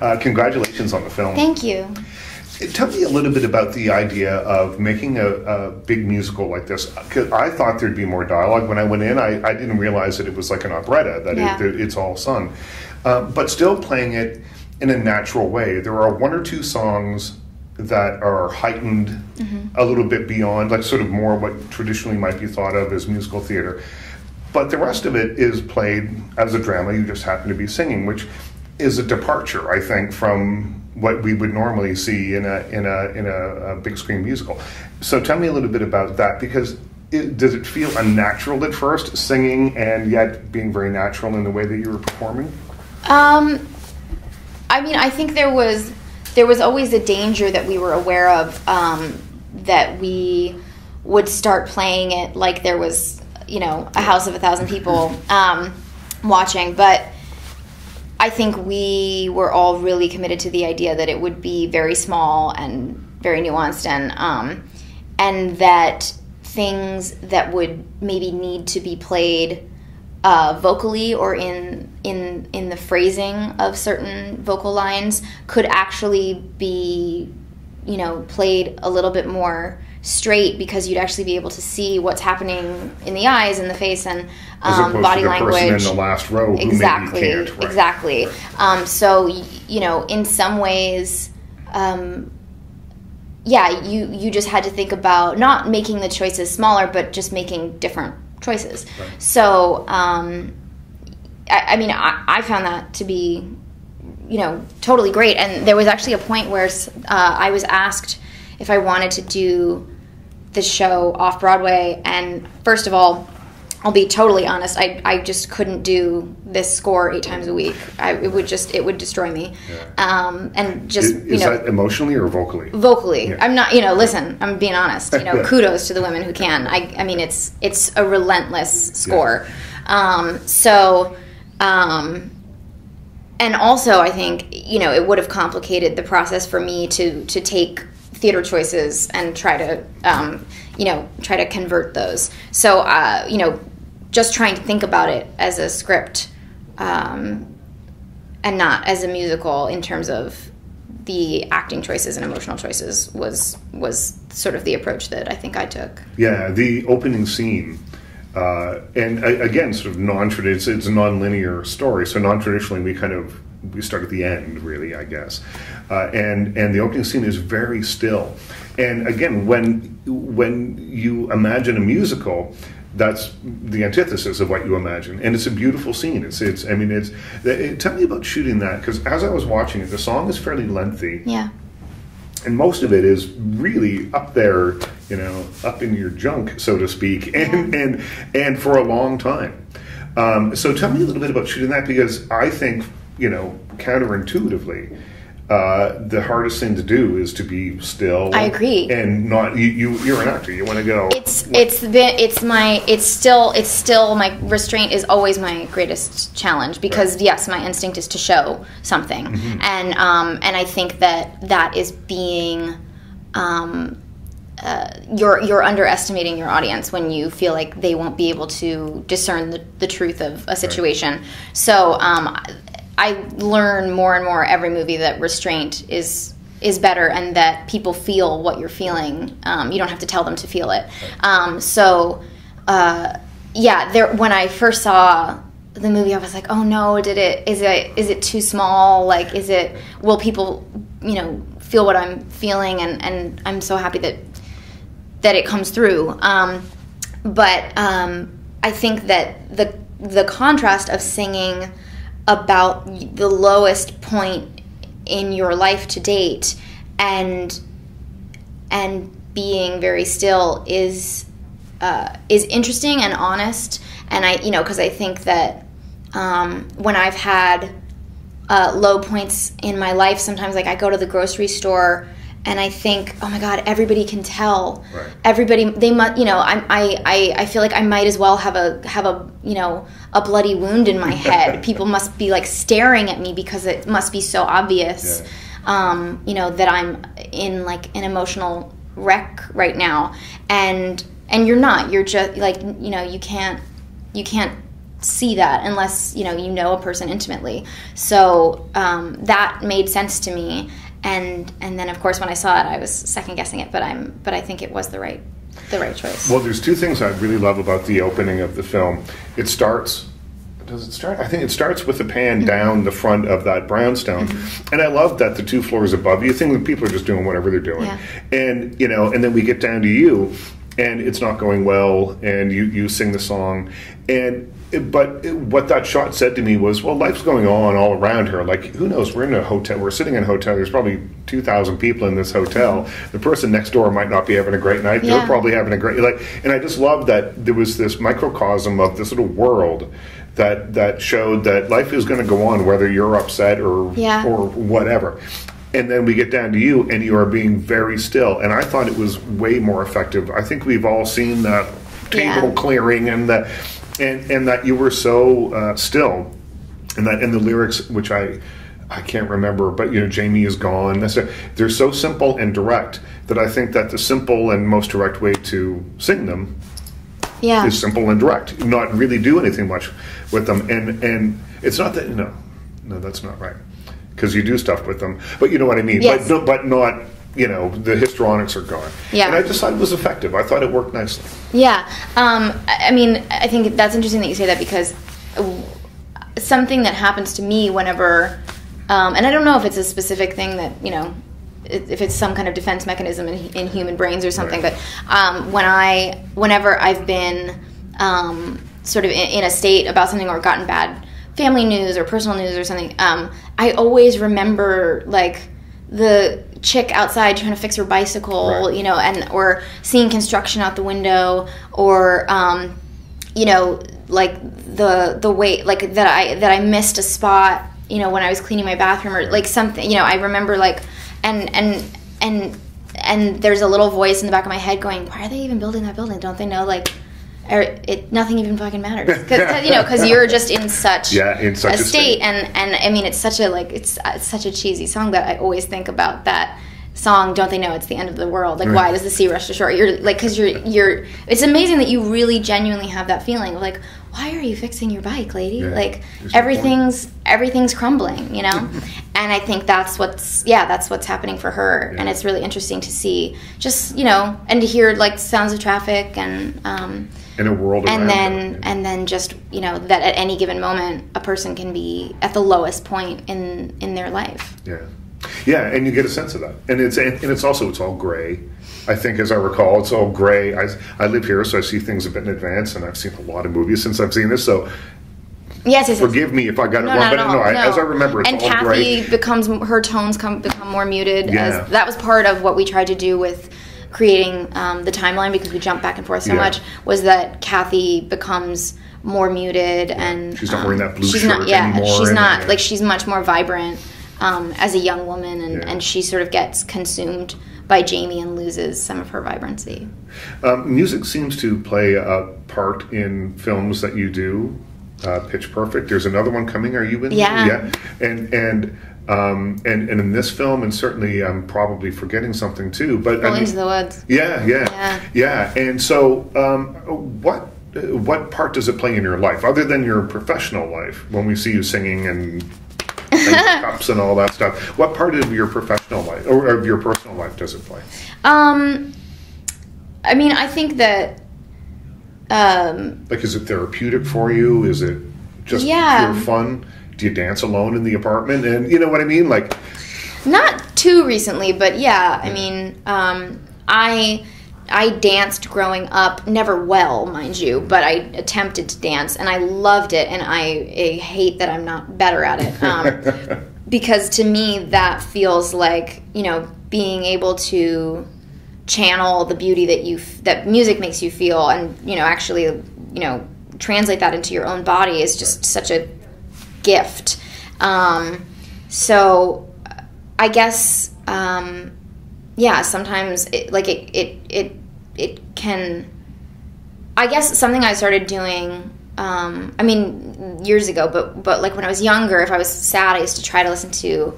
Congratulations on the film. Thank you. Tell me a little bit about the idea of making a big musical like this. 'Cause I thought there'd be more dialogue. When I went in, I didn't realize that it was like an operetta, that it's all sung. But still playing it in a natural way. There are one or two songs that are heightened a little bit beyond, like sort of more what traditionally might be thought of as musical theater. But the rest of it is played as a drama. You just happen to be singing, which is a departure, I think, from what we would normally see in a big screen musical. So tell me a little bit about that, because does it feel unnatural at first, singing and yet being very natural in the way that you were performing? I mean, I think there was always a danger that we were aware of, that we would start playing it like there was, a house of 1,000 people watching. But I think we were all really committed to the idea that it would be very small and very nuanced, and that things that would maybe need to be played vocally or in the phrasing of certain vocal lines could actually be, played a little bit more straight, because you'd actually be able to see what's happening in the eyes and the face and body to the language. Person in the last row who exactly, maybe can't. Right. Exactly. So in some ways, you just had to think about not making the choices smaller, but just making different choices. Right. So, I found that to be, totally great. And there was actually a point where I was asked if I wanted to do the show off Broadway. And first of all, I'll be totally honest, I just couldn't do this score 8 times a week. It would destroy me. Yeah. And just, Is that emotionally or vocally? Vocally. Yeah. I'm not, listen, I'm being honest. Kudos to the women who can. I mean, it's a relentless score. Yeah. And also I think, it would have complicated the process for me to take theater choices and try to convert those. So, just trying to think about it as a script, and not as a musical in terms of the acting choices and emotional choices was sort of the approach that I think I took. Yeah, the opening scene, and again, sort of non-traditional, it's a non-linear story, so non-traditionally we start at the end, really, I guess. And the opening scene is very still. And again, when you imagine a musical, that's the antithesis of what you imagine, and it's a beautiful scene. Tell me about shooting that, because as I was watching it, the song is fairly lengthy. Yeah. And most of it is really up there, up in your junk, so to speak, and for a long time. So tell me a little bit about shooting that, because I think, counterintuitively, the hardest thing to do is to be still. I agree. And not you're an actor. You want to go. It's still my restraint is always my greatest challenge, because yes, my instinct is to show something, and I think that is being you're underestimating your audience when you feel like they won't be able to discern the truth of a situation. Right. So I learn more and more every movie that restraint is better, and that people feel what you're feeling. You don't have to tell them to feel it. When I first saw the movie, I was like, oh no, is it too small? Like, will people, feel what I'm feeling? And I'm so happy that it comes through. But I think that the contrast of singing about the lowest point in your life to date and being very still is interesting and honest. And because I think that when I've had low points in my life, sometimes like I go to the grocery store and I think, oh my God, everybody can tell. Right. Everybody, they must, I feel like I might as well have a bloody wound in my head. People must be like staring at me because it must be so obvious, that I'm in like an emotional wreck right now. And you're not. You're just like, you can't see that unless you know a person intimately. So that made sense to me, and then of course when I saw it, I was second guessing it, but I think it was the right choice. Well, there's two things I really love about the opening of the film. It starts. Does it start? I think it starts with a pan down the front of that brownstone, and I love that the 2 floors above you think that people are just doing whatever they're doing, and and then we get down to you, and it's not going well, and you sing the song, but what that shot said to me was, well, life's going on all around her. Like, who knows? We're in a hotel. We're sitting in a hotel. There's probably 2,000 people in this hotel. The person next door might not be having a great night. They're probably having a great and I just love that there was this microcosm of this little world that showed that life is going to go on whether you're upset or whatever. And then we get down to you, and you are being very still. And I thought it was way more effective. I think we've all seen that table clearing and that you were so still, and that in the lyrics, which I can't remember, but Jamie is gone. They're so simple and direct that I think that the simple and most direct way to sing them is simple and direct. Not really do anything much with them, and it's not that no, that's not right, because you do stuff with them, but you know what I mean. Yes. But not. The histrionics are gone. Yeah. And I just thought it was effective. I thought it worked nicely. Yeah. I mean, I think that's interesting that you say that, because something that happens to me whenever, and I don't know if it's a specific thing that, if it's some kind of defense mechanism in human brains or something, but whenever I've been sort of in a state about something or gotten bad family news or personal news or something, I always remember, like, the chick outside trying to fix her bicycle, and or seeing construction out the window, or like the way, like that I missed a spot, when I was cleaning my bathroom, or like something, I remember, like, and there's a little voice in the back of my head going, why are they even building that building? Don't they know, like, nothing even fucking matters, because you're just in such a state, and I mean, it's such a cheesy song that I always think about that song. Don't they know it's the end of the world? Like, why does the sea rush to shore? You're like, because you're. It's amazing that you really genuinely have that feeling of, like, why are you fixing your bike, lady? Like, everything's crumbling, and I think that's what's happening for her, and it's really interesting to see, just and to hear, like, sounds of traffic and. In a world around and then just that at any given moment a person can be at the lowest point in their life. And you get a sense of that, and it's all gray. I think, as I recall, it's all gray. I live here, so I see things a bit in advance, and I've seen a lot of movies since I've seen this, so yes. Forgive me if I got it wrong, but no, as I remember, it's all gray. And Kathy her tones become more muted. As that was part of what we tried to do with creating the timeline, because we jump back and forth so much, was that Kathy becomes more muted, and she's not wearing that blue shirt anymore. She's not, like, she's much more vibrant as a young woman, and she sort of gets consumed by Jamie and loses some of her vibrancy. Music seems to play a part in films that you do. Pitch Perfect. There's another one coming. Are you in? Yeah. And in this film, and certainly I'm probably forgetting something too. But Into the Woods. Yeah. And so, what part does it play in your life, other than your professional life? When we see you singing and cups and all that stuff, what part of your professional life or of your personal life does it play? I mean, I think that. Like, is it therapeutic for you? Is it just pure fun? Do you dance alone in the apartment? And you know what I mean? Like, not too recently, but I mean, I danced growing up, never well, mind you, but I attempted to dance, and I loved it, and I hate that I'm not better at it, because to me that feels like, being able to channel the beauty that music makes you feel, and actually translate that into your own body is just such a gift. So I guess sometimes it can, I guess something I started doing I mean years ago, but like when I was younger, if I was sad, I used to try to listen to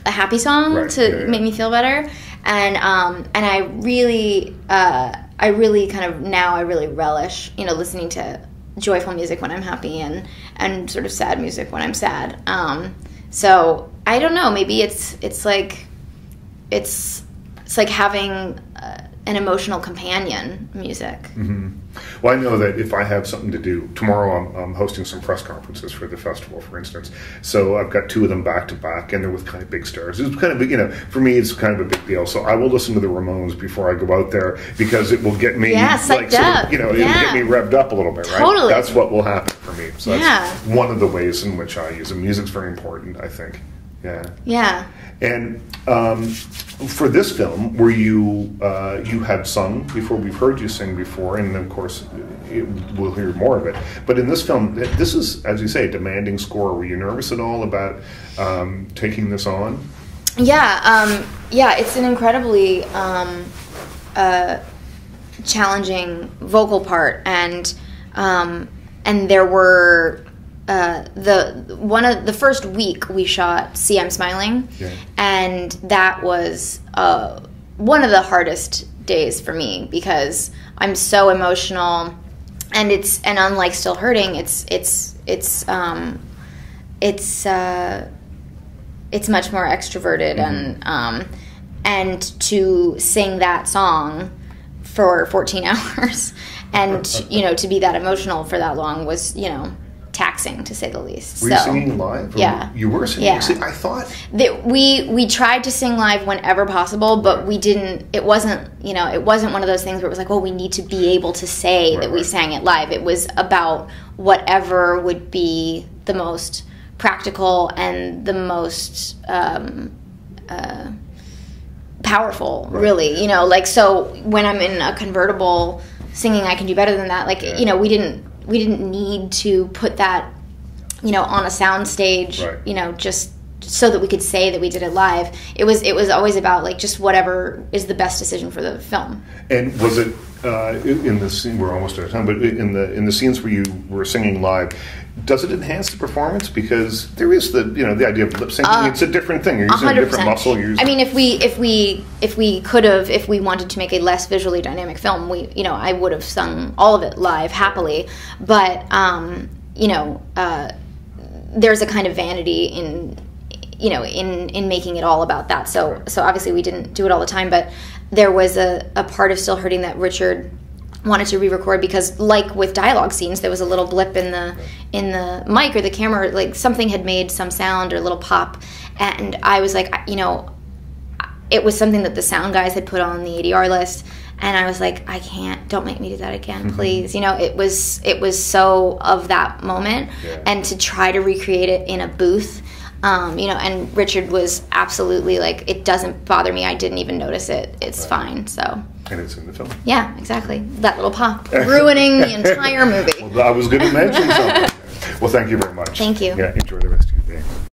a happy song to make me feel better, and I really kind of now I really relish listening to joyful music when I'm happy, and sort of sad music when I'm sad. So I don't know. Maybe it's like having an emotional companion music. Mm-hmm. Well, I know that if I have something to do, tomorrow I'm hosting some press conferences for the festival, for instance. So I've got 2 of them back to back, and they're with kind of big stars. It's kind of, for me, it's kind of a big deal. So I will listen to the Ramones before I go out there, because it will get me, psyched up. It'll get me revved up a little bit, right? Totally. That's what will happen for me. So that's one of the ways in which I use it. Music's very important, I think. Yeah. Yeah. And for this film, were you had sung before? We've heard you sing before, and of course we'll hear more of it. But in this film, this is, as you say, a demanding score. Were you nervous at all about taking this on? Yeah, it's an incredibly challenging vocal part, and there were. The first week we shot See I'm Smiling, and that was one of the hardest days for me, because I'm so emotional, and unlike Still Hurting, it's much more extroverted, mm-hmm. And to sing that song for 14 hours and to be that emotional for that long was taxing, to say the least. Were you singing live? Yeah. You were singing? Yeah. See, I thought... We tried to sing live whenever possible, but we didn't... It wasn't, it wasn't one of those things where it was like, well, we need to be able to say that we sang it live. It was about whatever would be the most practical and the most powerful, really. So when I'm in a convertible singing, I can do better than that. We didn't need to put that, on a sound stage, just so that we could say that we did it live. It was always about just whatever is the best decision for the film. And was it in the scene? We're almost out of time, but in the scenes where you were singing live, does it enhance the performance? Because there is the idea of lip syncing. It's a different thing. You're using 100%. A different muscle. I mean, if we wanted to make a less visually dynamic film, I would have sung all of it live happily. But there's a kind of vanity in making it all about that. So obviously we didn't do it all the time, but there was a part of Still Hurting that Richard wanted to re-record, because like with dialogue scenes, there was a little blip in the mic or the camera, something had made some sound or a little pop, and I was like, it was something that the sound guys had put on the ADR list, and I was like, I can't, don't make me do that again, please. It was so of that moment, and to try to recreate it in a booth, and Richard was absolutely it doesn't bother me, I didn't even notice it, it's fine, so. And it's in the film. Yeah, exactly. That little pop. Ruining the entire movie. Well, I was going to mention something. Well, thank you very much. Thank you. Yeah, enjoy the rest of your day.